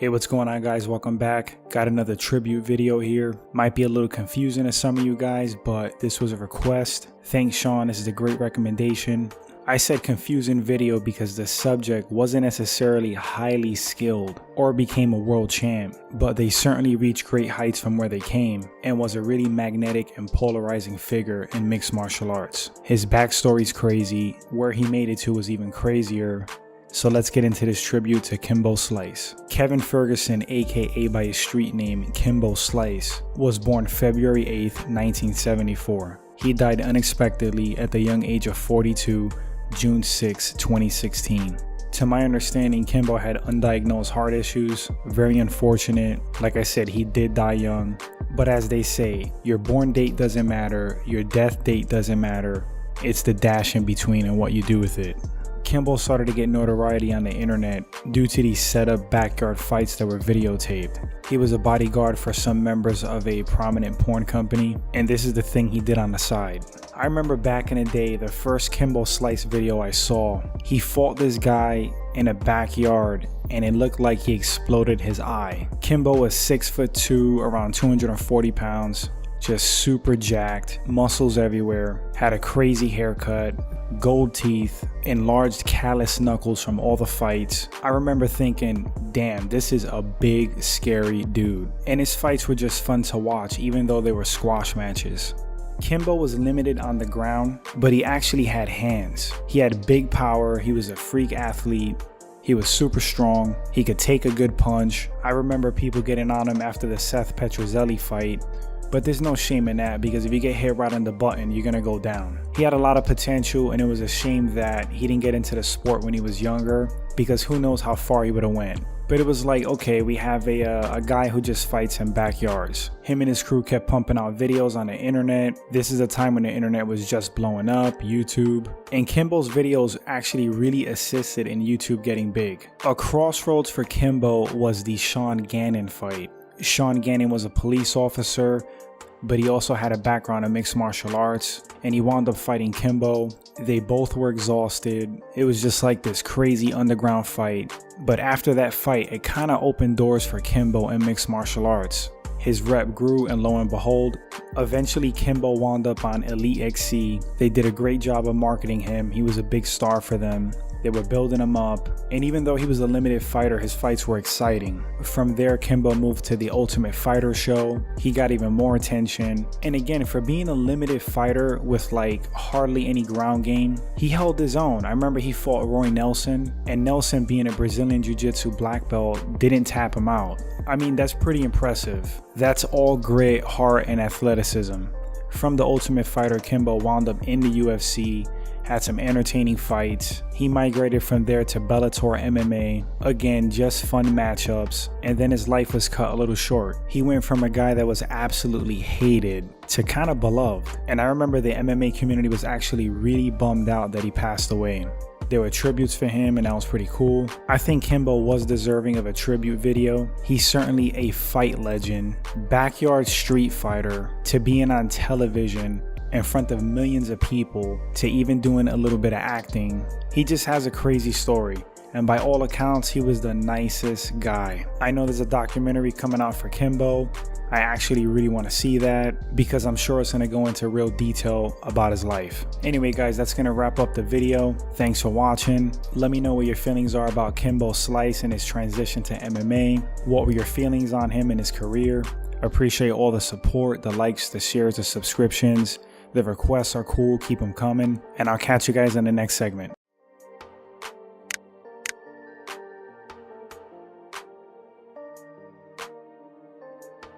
Hey, what's going on, guys? Welcome back. Got another tribute video here. Might be a little confusing to some of you guys, but this was a request. Thanks, Shawn. This is a great recommendation. I said confusing video because the subject wasn't necessarily highly skilled or became a world champ, but they certainly reached great heights from where they came and was a really magnetic and polarizing figure in mixed martial arts. His backstory's crazy, where he made it to was even crazier. So let's get into this tribute to Kimbo Slice. Kevin Ferguson, aka by his street name Kimbo Slice, was born February 8th, 1974. He died unexpectedly at the young age of 42, June 6, 2016. To my understanding, Kimbo had undiagnosed heart issues. Very unfortunate. Like I said, he did die young. But as they say, your born date doesn't matter, your death date doesn't matter. It's the dash in between and what you do with it. Kimbo started to get notoriety on the internet due to these set up backyard fights that were videotaped. He was a bodyguard for some members of a prominent porn company, and this is the thing he did on the side. I remember back in the day, the first Kimbo Slice video I saw, he fought this guy in a backyard and it looked like he exploded his eye. Kimbo was 6'2", around 240 pounds, just super jacked, muscles everywhere, had a crazy haircut, gold teeth, enlarged callous knuckles from all the fights. I remember thinking, damn, this is a big, scary dude. And his fights were just fun to watch, even though they were squash matches. Kimbo was limited on the ground, but he actually had hands. He had big power, he was a freak athlete, he was super strong, he could take a good punch. I remember people getting on him after the Seth Petrozelli fight, but there's no shame in that because if you get hit right on the button, you're gonna go down. He had a lot of potential, and it was a shame that he didn't get into the sport when he was younger, because who knows how far he would have went. But it was like, okay, we have a guy who just fights in backyards. Him and his crew kept pumping out videos on the internet. This is a time when the internet was just blowing up, YouTube. And Kimbo's videos actually really assisted in YouTube getting big. A crossroads for Kimbo was the Shawn Gannon fight. Shawn Gannon was a police officer, but he also had a background in mixed martial arts, and he wound up fighting Kimbo. They both were exhausted. It was just like this crazy underground fight. But after that fight, it kind of opened doors for Kimbo in mixed martial arts. His rep grew, and lo and behold, eventually Kimbo wound up on Elite XC. They did a great job of marketing him. He was a big star for them. They were building him up, and even though he was a limited fighter, his fights were exciting. From there, Kimbo moved to the Ultimate Fighter show. He got even more attention, and again, for being a limited fighter with like hardly any ground game, he held his own. I remember he fought Roy Nelson, and Nelson, being a Brazilian Jiu-Jitsu black belt, didn't tap him out. I mean, that's pretty impressive. That's all grit, heart, and athleticism. From the Ultimate Fighter, Kimbo wound up in the UFC, had some entertaining fights. He migrated from there to Bellator MMA, again just fun matchups, and then his life was cut a little short. He went from a guy that was absolutely hated to kind of beloved, and I remember the MMA community was actually really bummed out that he passed away. There were tributes for him, and that was pretty cool. I think Kimbo was deserving of a tribute video. He's certainly a fight legend, backyard street fighter, to being on television in front of millions of people, to even doing a little bit of acting. He just has a crazy story, and by all accounts, he was the nicest guy. I know there's a documentary coming out for Kimbo. I actually really want to see that because I'm sure it's going to go into real detail about his life. Anyway, guys, that's going to wrap up the video. Thanks for watching. Let me know what your feelings are about Kimbo Slice and his transition to MMA. What were your feelings on him and his career? Appreciate all the support, the likes, the shares, the subscriptions. The requests are cool, keep them coming, and I'll catch you guys in the next segment.